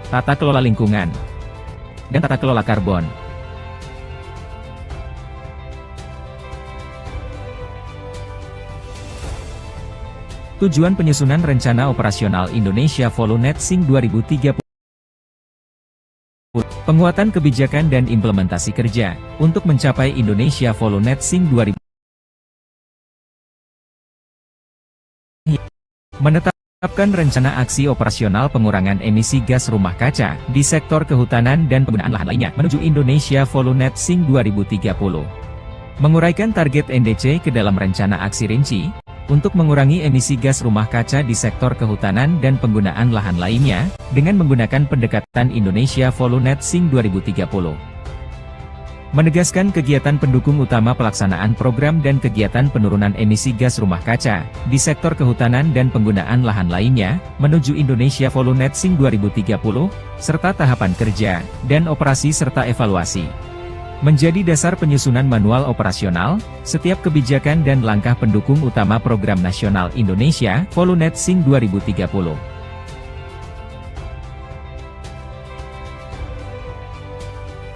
tata kelola lingkungan, dan tata kelola karbon. Tujuan penyusunan Rencana Operasional Indonesia Volunet SING 2030. Penguatan kebijakan dan implementasi kerja, untuk mencapai Indonesia Volunet SING 2030. Menetapkan rencana aksi operasional pengurangan emisi gas rumah kaca, di sektor kehutanan dan penggunaan lahan lainnya, menuju Indonesia Volunet SING 2030. Menguraikan target NDC ke dalam rencana aksi rinci, untuk mengurangi emisi gas rumah kaca di sektor kehutanan dan penggunaan lahan lainnya, dengan menggunakan pendekatan Indonesia Volunet SING 2030. Menegaskan kegiatan pendukung utama pelaksanaan program dan kegiatan penurunan emisi gas rumah kaca, di sektor kehutanan dan penggunaan lahan lainnya, menuju Indonesia Volunet SING 2030, serta tahapan kerja, dan operasi serta evaluasi. Menjadi dasar penyusunan manual operasional, setiap kebijakan dan langkah pendukung utama program nasional Indonesia Volunet SING 2030.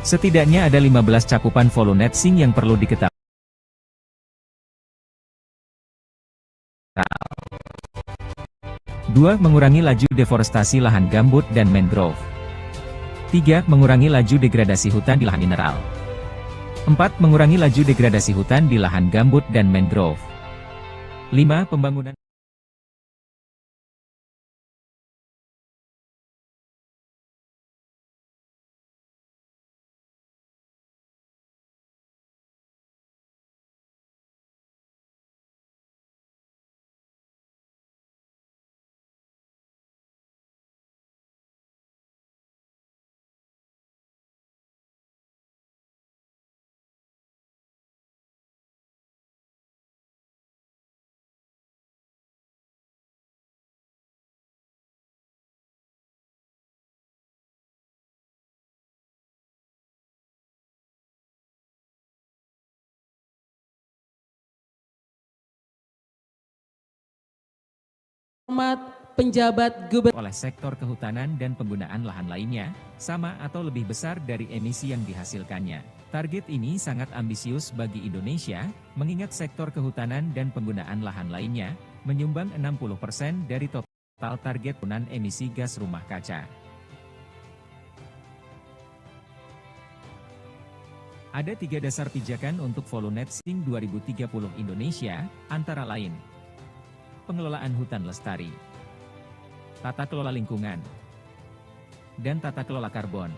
Setidaknya ada 15 cakupan Volunet SING yang perlu diketahui. 2. Mengurangi laju deforestasi lahan gambut dan mangrove. 3. Mengurangi laju degradasi hutan di lahan mineral. 4. Mengurangi laju degradasi hutan di lahan gambut dan mangrove. 5. Pembangunan penjabat gubernur oleh sektor kehutanan dan penggunaan lahan lainnya, sama atau lebih besar dari emisi yang dihasilkannya. Target ini sangat ambisius bagi Indonesia, mengingat sektor kehutanan dan penggunaan lahan lainnya, menyumbang 60% dari total target penurunan emisi gas rumah kaca. Ada 3 dasar pijakan untuk Volunet SING 2030 Indonesia, antara lain: pengelolaan hutan lestari, tata kelola lingkungan, dan tata kelola karbon.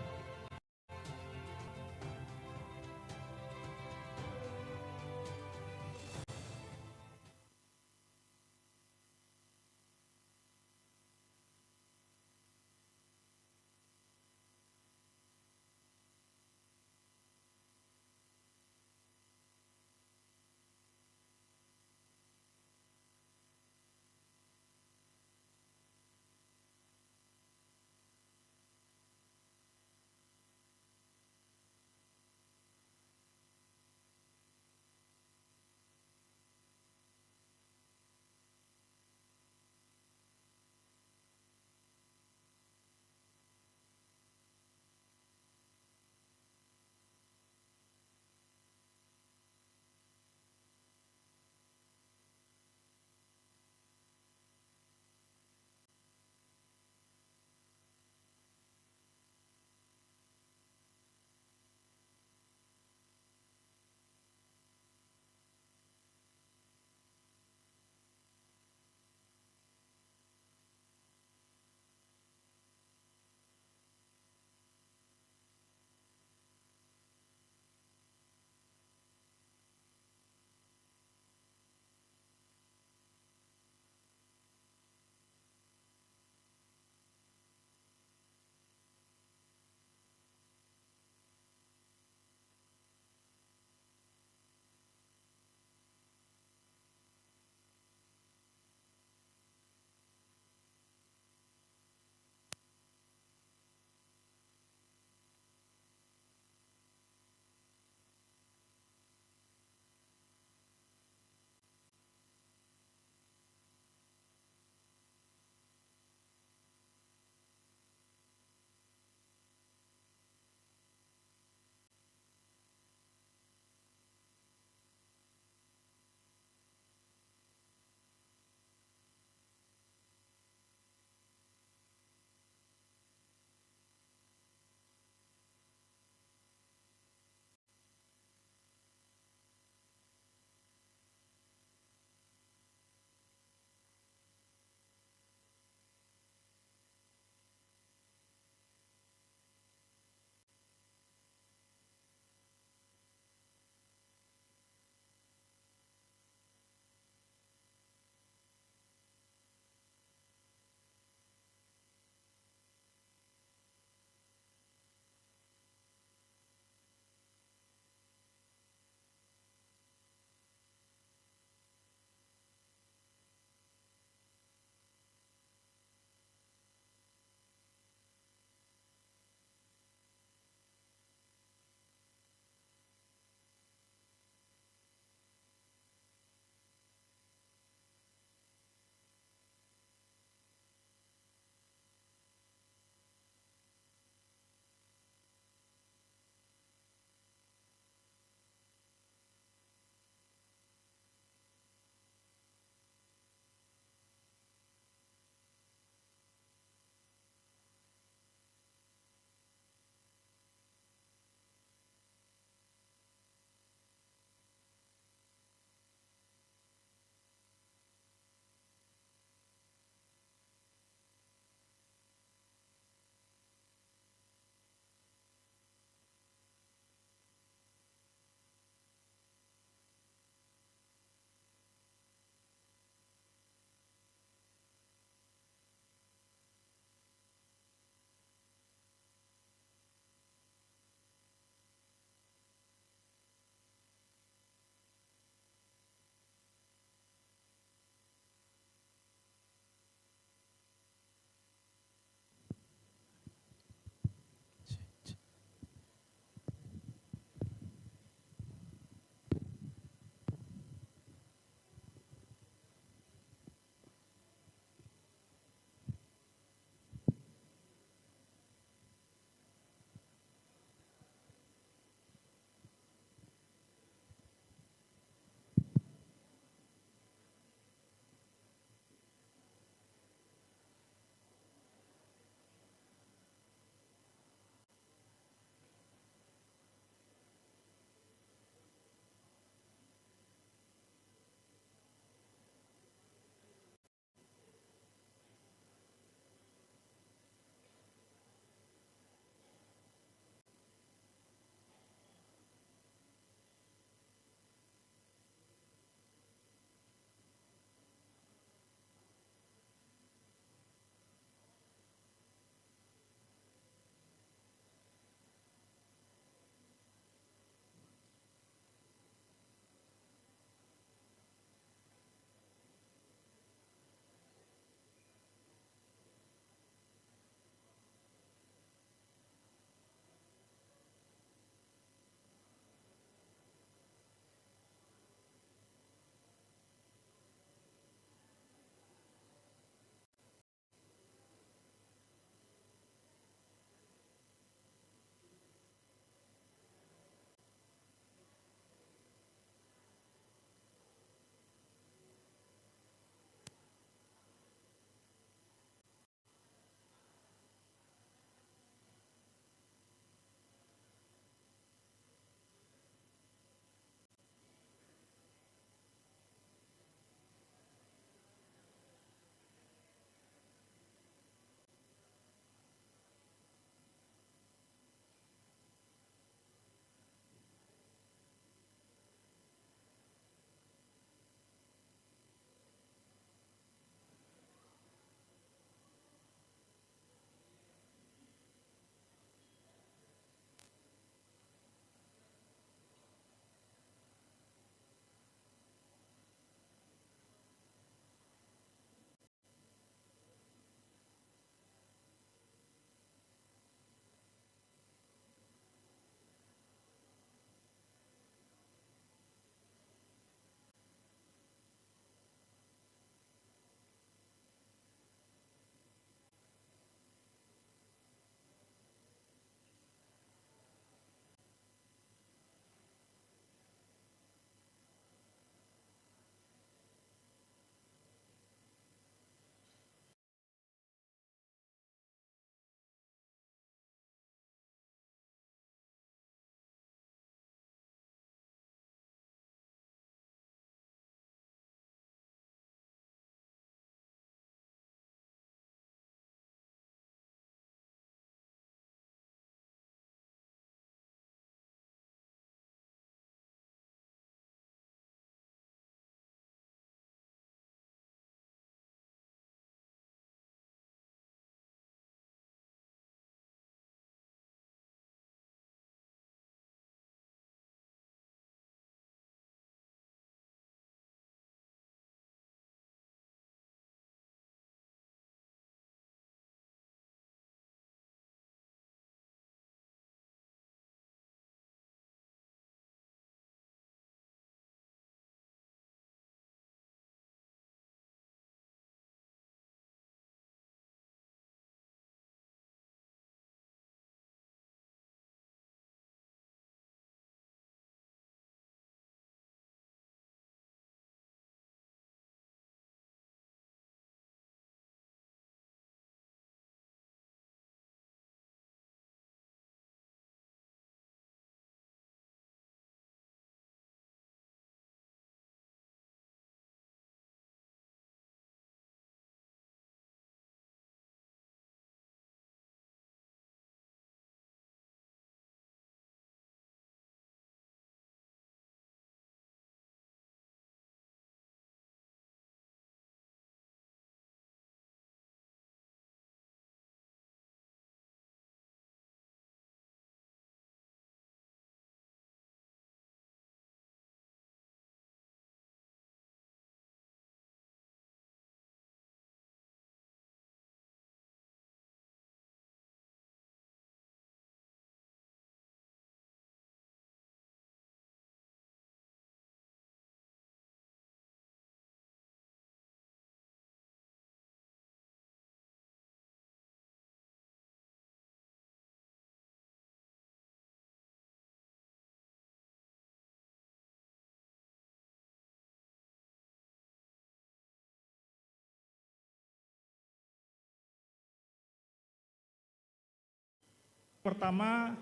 Pertama,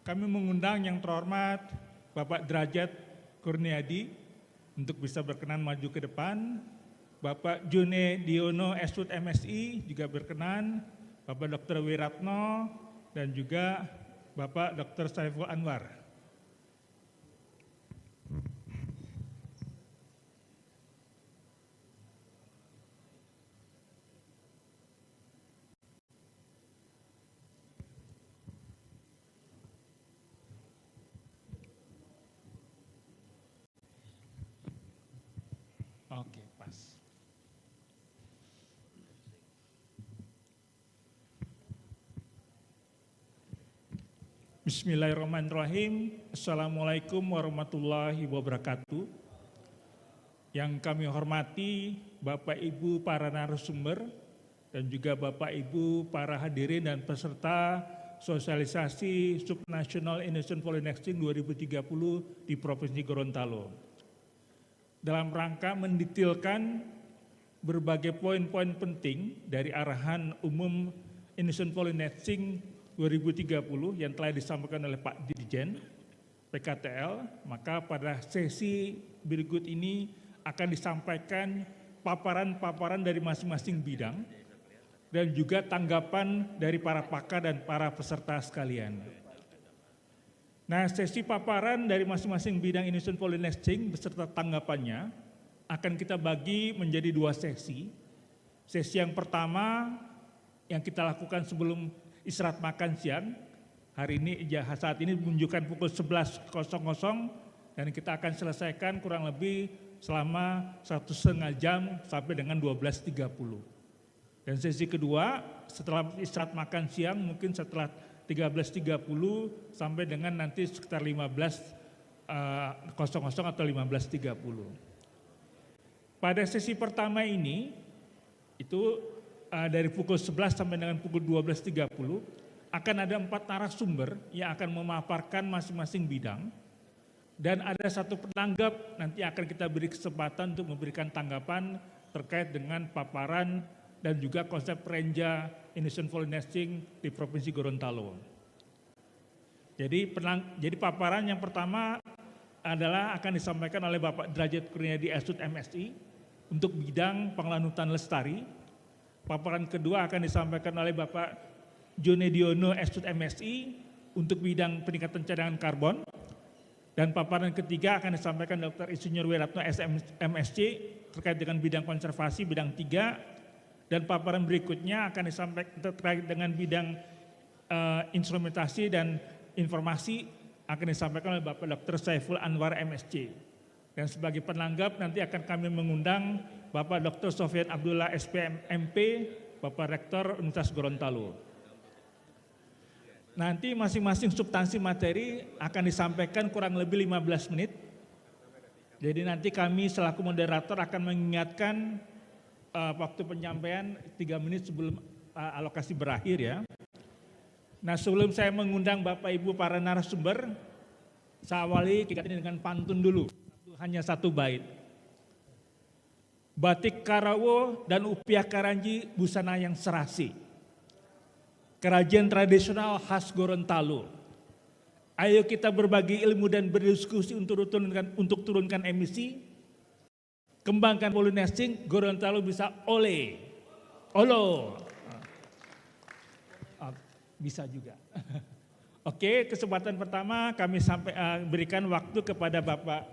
kami mengundang yang terhormat Bapak Derajat Kurniadi untuk bisa berkenan maju ke depan. Bapak Jone Diono Esut MSI juga berkenan, Bapak Dr. Wiratno, dan juga Bapak Dr. Saiful Anwar. Oke, pas. Bismillahirrahmanirrahim. Assalamualaikum warahmatullahi wabarakatuh. Yang kami hormati Bapak Ibu para narasumber dan juga Bapak Ibu para hadirin dan peserta sosialisasi Subnational Indonesian Polynexian 2030 di Provinsi Gorontalo. Dalam rangka mendetailkan berbagai poin-poin penting dari arahan umum Indonesian Polynexian 2030 yang telah disampaikan oleh Pak Dirjen PKTL, maka pada sesi berikut ini akan disampaikan paparan-paparan dari masing-masing bidang dan juga tanggapan dari para pakar dan para peserta sekalian. Nah, sesi paparan dari masing-masing bidang Indonesian Polynexian beserta tanggapannya akan kita bagi menjadi dua sesi. Sesi yang pertama yang kita lakukan sebelum istirahat makan siang, hari ini saat ini menunjukkan pukul 11.00 dan kita akan selesaikan kurang lebih selama 1,5 jam sampai dengan 12.30. Dan sesi kedua setelah istirahat makan siang mungkin setelah 13.30 sampai dengan nanti sekitar 15.00 atau 15.30. Pada sesi pertama ini itu dari pukul 11 sampai dengan pukul 12.30 akan ada 4 narasumber yang akan memaparkan masing-masing bidang dan ada satu penanggap nanti akan kita beri kesempatan untuk memberikan tanggapan terkait dengan paparan dan juga konsep Renja Indonesian Polynexian di Provinsi Gorontalo. Jadi paparan yang pertama adalah akan disampaikan oleh Bapak Derajat Kurniadi Esut MSI untuk bidang pengelolaan hutan lestari. Paparan kedua akan disampaikan oleh Bapak Jone Diono Esut MSI untuk bidang peningkatan cadangan karbon. Dan paparan ketiga akan disampaikan Dr. Insinyur Wiratno MSc terkait dengan bidang konservasi bidang 3. Dan paparan berikutnya akan disampaikan terkait dengan bidang instrumentasi dan informasi akan disampaikan oleh Bapak Dr. Saiful Anwar MSc. Dan sebagai penanggap nanti akan kami mengundang Bapak Dr. Sofyan Abdullah SPM MP, Bapak Rektor Universitas Gorontalo. Nanti masing-masing substansi materi akan disampaikan kurang lebih 15 menit. Jadi nanti kami selaku moderator akan mengingatkan waktu penyampaian 3 menit sebelum alokasi berakhir ya. Nah, sebelum saya mengundang Bapak Ibu para narasumber, saya awali kegiatan ini dengan pantun dulu. Hanya satu bait. Batik Karawo dan Upiah Karanji busana yang serasi. Kerajinan tradisional khas Gorontalo. Ayo kita berbagi ilmu dan berdiskusi untuk turunkan emisi. Kembangkan Polynexian, Gorontalo bisa olo. Bisa juga. Oke, kesempatan pertama kami berikan waktu kepada Bapak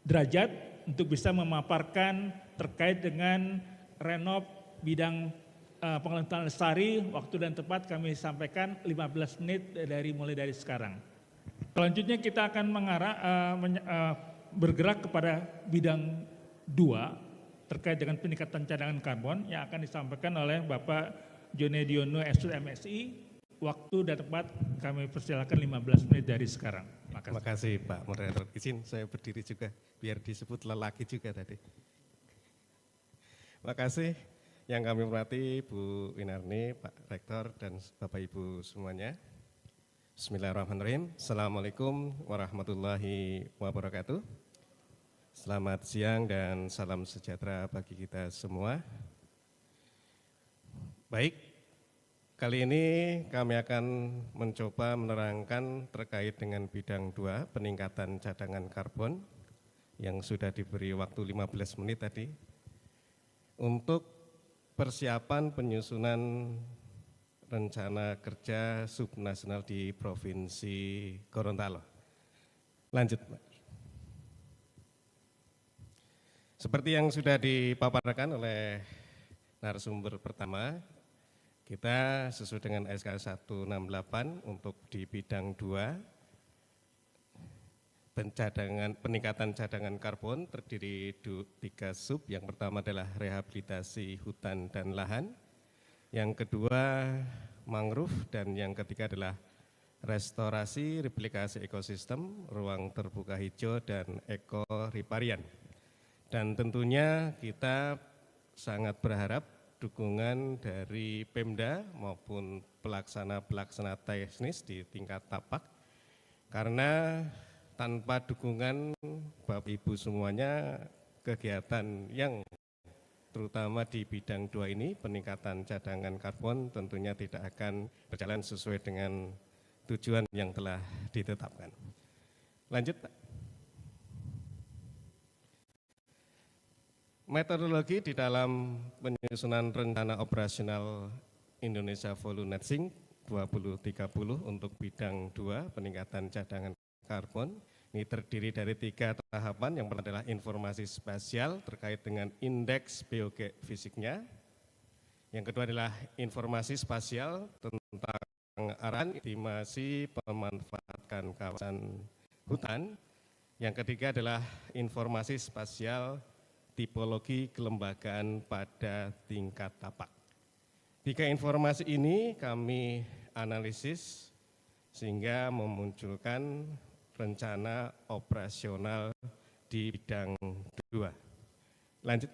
Derajat untuk bisa memaparkan terkait dengan renov bidang pengelolaan lestari. Waktu dan tempat kami sampaikan 15 menit mulai dari sekarang. Selanjutnya kita akan bergerak kepada bidang 2 terkait dengan peningkatan cadangan karbon yang akan disampaikan oleh Bapak Jone Diono Esut MSI. Waktu dan tempat kami persilakan 15 menit dari sekarang. Terima kasih Pak Moderator. Izin saya berdiri juga biar disebut lelaki juga tadi. Terima kasih yang kami hormati Bu Winarni, Pak Rektor dan Bapak Ibu semuanya. Bismillahirrahmanirrahim. Assalamualaikum warahmatullahi wabarakatuh. Selamat siang dan salam sejahtera bagi kita semua. Baik, Kali ini kami akan mencoba menerangkan terkait dengan bidang 2, peningkatan cadangan karbon, yang sudah diberi waktu 15 menit tadi, untuk persiapan penyusunan rencana kerja subnasional di Provinsi Gorontalo. Lanjut, Pak. Seperti yang sudah dipaparkan oleh narasumber pertama, kita sesuai dengan SK 168 untuk di bidang 2, peningkatan cadangan karbon terdiri 3 sub. Yang pertama adalah rehabilitasi hutan dan lahan, yang kedua mangrove, dan yang ketiga adalah restorasi replikasi ekosistem, ruang terbuka hijau, dan ekoriparian. Dan tentunya kita sangat berharap dukungan dari Pemda maupun pelaksana teknis di tingkat tapak, karena tanpa dukungan Bapak Ibu semuanya, kegiatan yang terutama di bidang 2 ini, peningkatan cadangan karbon, tentunya tidak akan berjalan sesuai dengan tujuan yang telah ditetapkan. Lanjut, Pak. Metodologi di dalam penyusunan rencana operasional Indonesia Volunetzing 2030 untuk bidang 2, peningkatan cadangan karbon, ini terdiri dari 3 tahapan. Yang pertama adalah informasi spasial terkait dengan indeks biogeofisiknya. Yang kedua adalah informasi spasial tentang arahan estimasi pemanfaatan kawasan hutan. Yang ketiga adalah informasi spasial tipologi kelembagaan pada tingkat tapak. 3 informasi ini kami analisis sehingga memunculkan rencana operasional di bidang 2. Lanjut.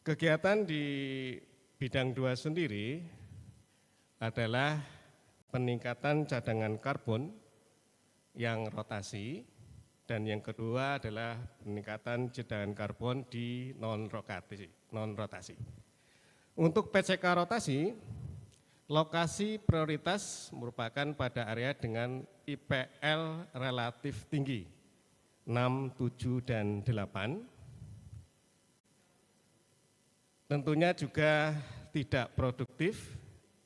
Kegiatan di bidang 2 sendiri adalah peningkatan cadangan karbon yang rotasi, dan yang kedua adalah peningkatan cadangan karbon di non-rotasi. Untuk PCK rotasi, lokasi prioritas merupakan pada area dengan IPL relatif tinggi, 6, 7, dan 8. Tentunya juga tidak produktif,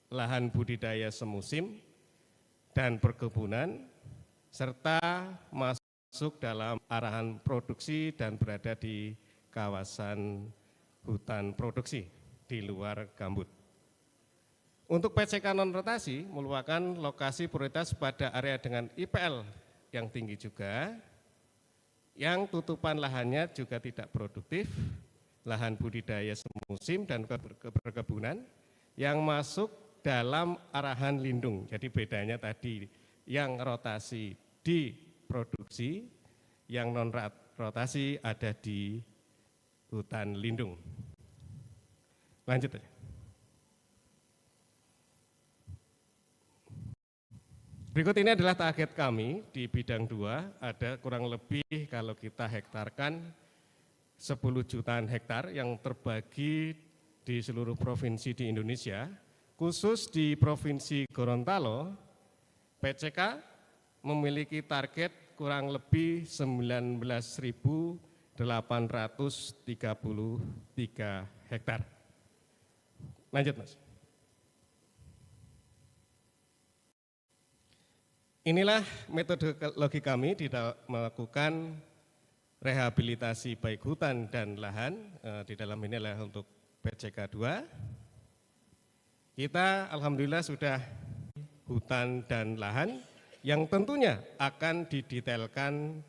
lahan budidaya semusim, dan perkebunan, serta masuk dalam arahan produksi dan berada di kawasan hutan produksi di luar gambut. Untuk PCK non-rotasi merupakan lokasi prioritas pada area dengan IPL yang tinggi juga, yang tutupan lahannya juga tidak produktif, lahan budidaya semusim dan perkebunan, yang masuk dalam arahan lindung. Jadi bedanya tadi yang rotasi di produksi, yang non-rotasi ada di hutan lindung. Lanjut aja. Berikut ini adalah target kami di bidang 2, ada kurang lebih kalau kita hektarkan 10 jutaan hektar yang terbagi di seluruh provinsi di Indonesia. Khusus di Provinsi Gorontalo, PCK memiliki target kurang lebih 19.833 hektar. Lanjut, Mas. Inilah metodologi kami di dalam melakukan rehabilitasi baik hutan dan lahan. Di dalam ini adalah untuk PCK 2. Kita alhamdulillah sudah hutan dan lahan yang tentunya akan didetailkan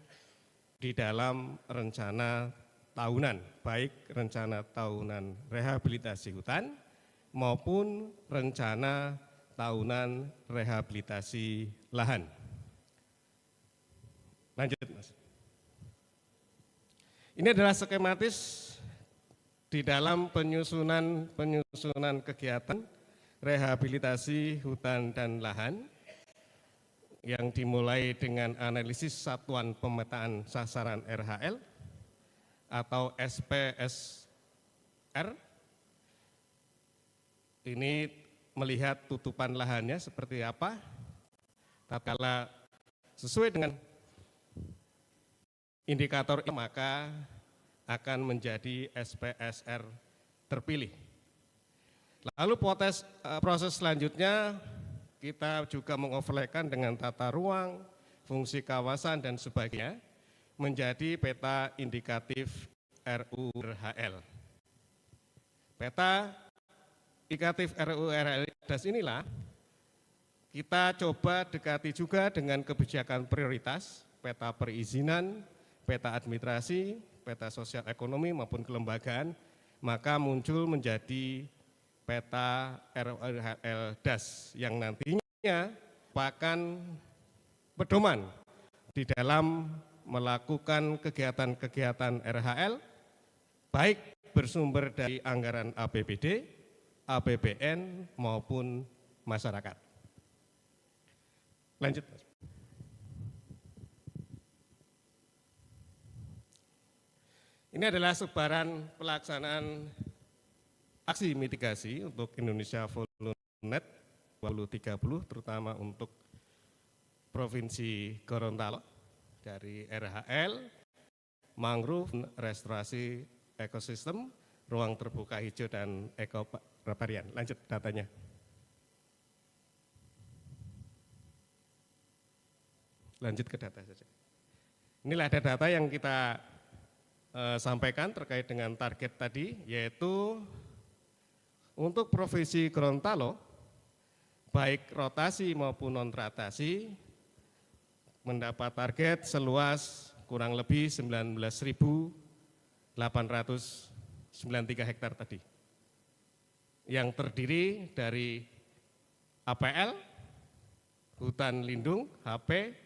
di dalam rencana tahunan, baik rencana tahunan rehabilitasi hutan maupun rencana tahunan rehabilitasi lahan. Lanjut, Mas. Ini adalah skematis di dalam penyusunan kegiatan rehabilitasi hutan dan lahan yang dimulai dengan analisis satuan pemetaan sasaran RHL, atau SPSR. Ini melihat tutupan lahannya seperti apa. Tatkala sesuai dengan indikator ini, maka akan menjadi SPSR terpilih. Lalu proses selanjutnya kita juga mengoverlaykan dengan tata ruang, fungsi kawasan dan sebagainya menjadi peta indikatif RURHL. Peta indikatif RURHL das inilah kita coba dekati juga dengan kebijakan prioritas, peta perizinan, peta administrasi, peta sosial ekonomi maupun kelembagaan, maka muncul menjadi peta RURHL das yang nantinya merupakan pedoman di dalam melakukan kegiatan-kegiatan RHL, baik bersumber dari anggaran APBD, APBN maupun masyarakat. Lanjut. Ini adalah sebaran pelaksanaan aksi mitigasi untuk Indonesia Volunet 2030, terutama untuk Provinsi Gorontalo dari RHL, mangrove, restorasi ekosistem, ruang terbuka hijau dan ekobarbarian. Lanjut datanya. Lanjut ke data saja. Inilah data yang kita sampaikan terkait dengan target tadi, yaitu untuk Provinsi Gorontalo, baik rotasi maupun non-rotasi, mendapat target seluas kurang lebih 19.893 hektar tadi, yang terdiri dari APL, hutan lindung, HP,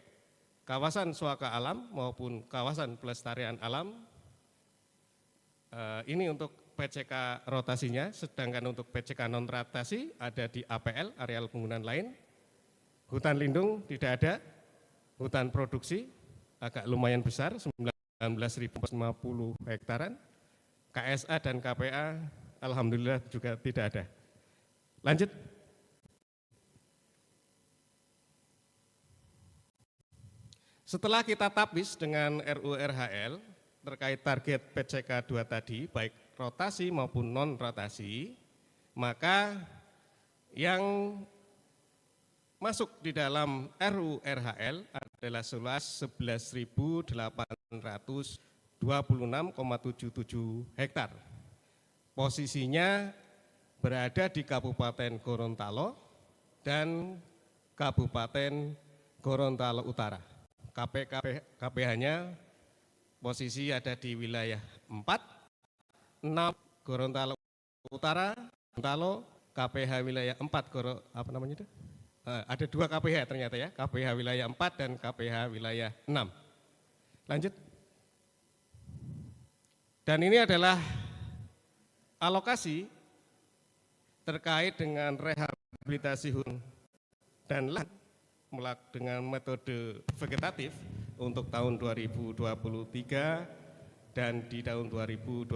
kawasan suaka alam maupun kawasan pelestarian alam. Ini untuk PCK rotasinya, sedangkan untuk PCK non-rotasi ada di APL, areal penggunaan lain. Hutan lindung tidak ada, hutan produksi agak lumayan besar, 19.050 hektaran. KSA dan KPA alhamdulillah juga tidak ada. Lanjut. Setelah kita tapis dengan RURHL terkait target PCK 2 tadi, baik rotasi maupun non-rotasi, maka yang masuk di dalam RURHL adalah seluas 11.826,77 hektar. Posisinya berada di Kabupaten Gorontalo dan Kabupaten Gorontalo Utara. KPH-nya posisi ada di wilayah 4, 6 Gorontalo Utara, Gorontalo, KPH wilayah 4, ada 2 KPH ternyata ya, KPH wilayah 4 dan KPH wilayah 6. Lanjut. Dan ini adalah alokasi terkait dengan rehabilitasi hutan dan lahan dengan metode vegetatif untuk tahun 2023 dan di tahun 2024.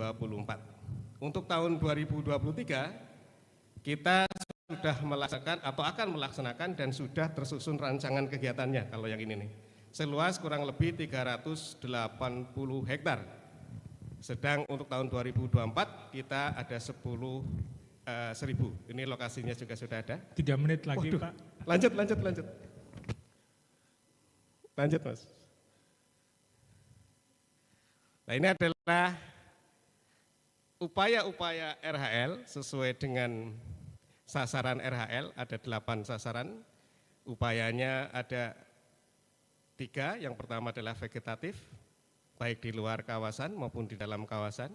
Untuk tahun 2023 kita sudah melaksanakan atau akan melaksanakan dan sudah tersusun rancangan kegiatannya kalau yang ini nih. Seluas kurang lebih 380 hektar. Sedang untuk tahun 2024 kita ada 10.000. Ini lokasinya juga sudah ada. 3 menit lagi. Waduh. Pak. Lanjut. Lanjut Mas. Nah ini adalah upaya-upaya RHL sesuai dengan sasaran RHL, ada 8 sasaran. Upayanya ada 3, yang pertama adalah vegetatif, baik di luar kawasan maupun di dalam kawasan.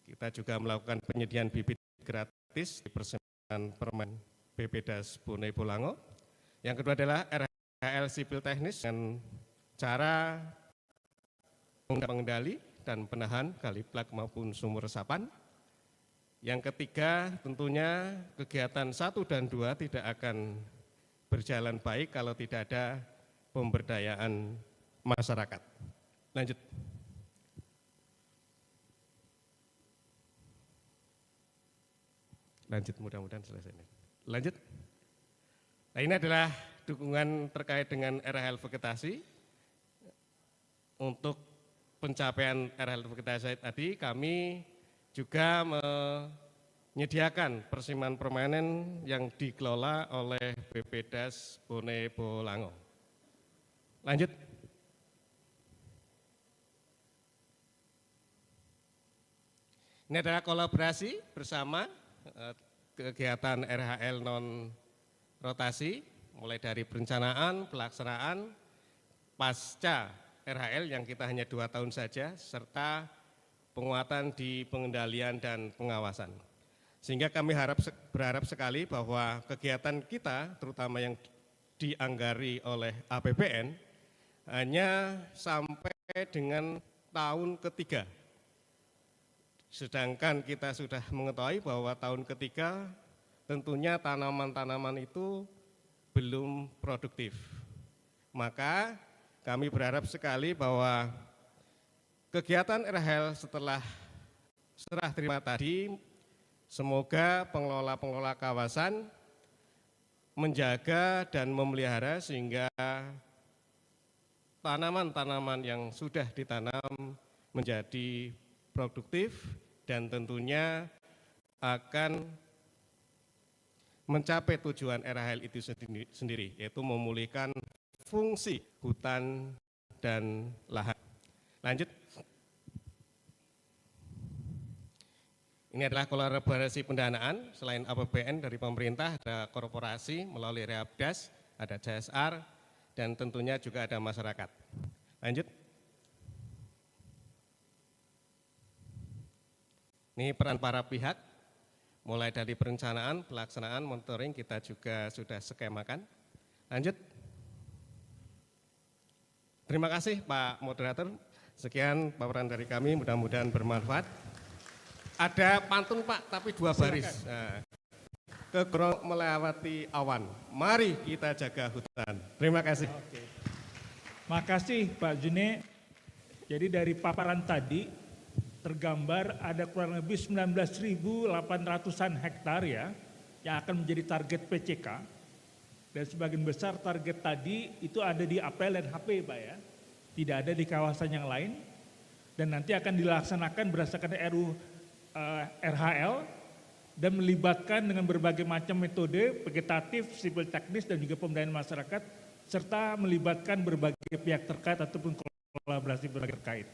Kita juga melakukan penyediaan bibit gratis di persembahan Permen BPDAS Bone Bolango. Yang kedua adalah RHL sipil teknis dengan cara pengendali dan penahan kali plak maupun sumur resapan. Yang ketiga tentunya kegiatan 1 dan 2 tidak akan berjalan baik kalau tidak ada pemberdayaan masyarakat. Lanjut. Lanjut, mudah-mudahan selesai. Lanjut. Nah, ini adalah dukungan terkait dengan RHL vegetasi. Untuk pencapaian RHL vegetasi tadi, kami juga menyediakan persiman permanen yang dikelola oleh BPDAS Bone Bolango. Lanjut. Ini adalah kolaborasi bersama kegiatan RHL non rotasi, mulai dari perencanaan, pelaksanaan, pasca RHL yang kita hanya 2 tahun saja, serta penguatan di pengendalian dan pengawasan. Sehingga kami berharap sekali bahwa kegiatan kita, terutama yang dianggari oleh APBN, hanya sampai dengan tahun ketiga. Sedangkan kita sudah mengetahui bahwa tahun ketiga tentunya tanaman-tanaman itu belum produktif. Maka kami berharap sekali bahwa kegiatan RHL setelah serah terima tadi, semoga pengelola-pengelola kawasan menjaga dan memelihara sehingga tanaman-tanaman yang sudah ditanam menjadi produktif dan tentunya akan mencapai tujuan RHL itu sendiri, yaitu memulihkan fungsi hutan dan lahan. Lanjut. Ini adalah kolaborasi pendanaan, selain APBN dari pemerintah, ada korporasi melalui Rehabdas, ada CSR, dan tentunya juga ada masyarakat. Lanjut. Ini peran para pihak. Mulai dari perencanaan, pelaksanaan, monitoring kita juga sudah skemakan. Lanjut. Terima kasih Pak Moderator. Sekian paparan dari kami, mudah-mudahan bermanfaat. Ada pantun Pak, tapi 2 baris. Nah, kegrong melewati awan, mari kita jaga hutan. Terima kasih. Oke. Makasih Pak June. Jadi dari paparan tadi, tergambar ada kurang lebih 19.800-an hektar ya yang akan menjadi target PCK, dan sebagian besar target tadi itu ada di APL dan HP Pak ya, tidak ada di kawasan yang lain, dan nanti akan dilaksanakan berdasarkan RHL dan melibatkan dengan berbagai macam metode vegetatif, sipil teknis dan juga pemberdayaan masyarakat, serta melibatkan berbagai pihak terkait ataupun kolaborasi berbagai terkait.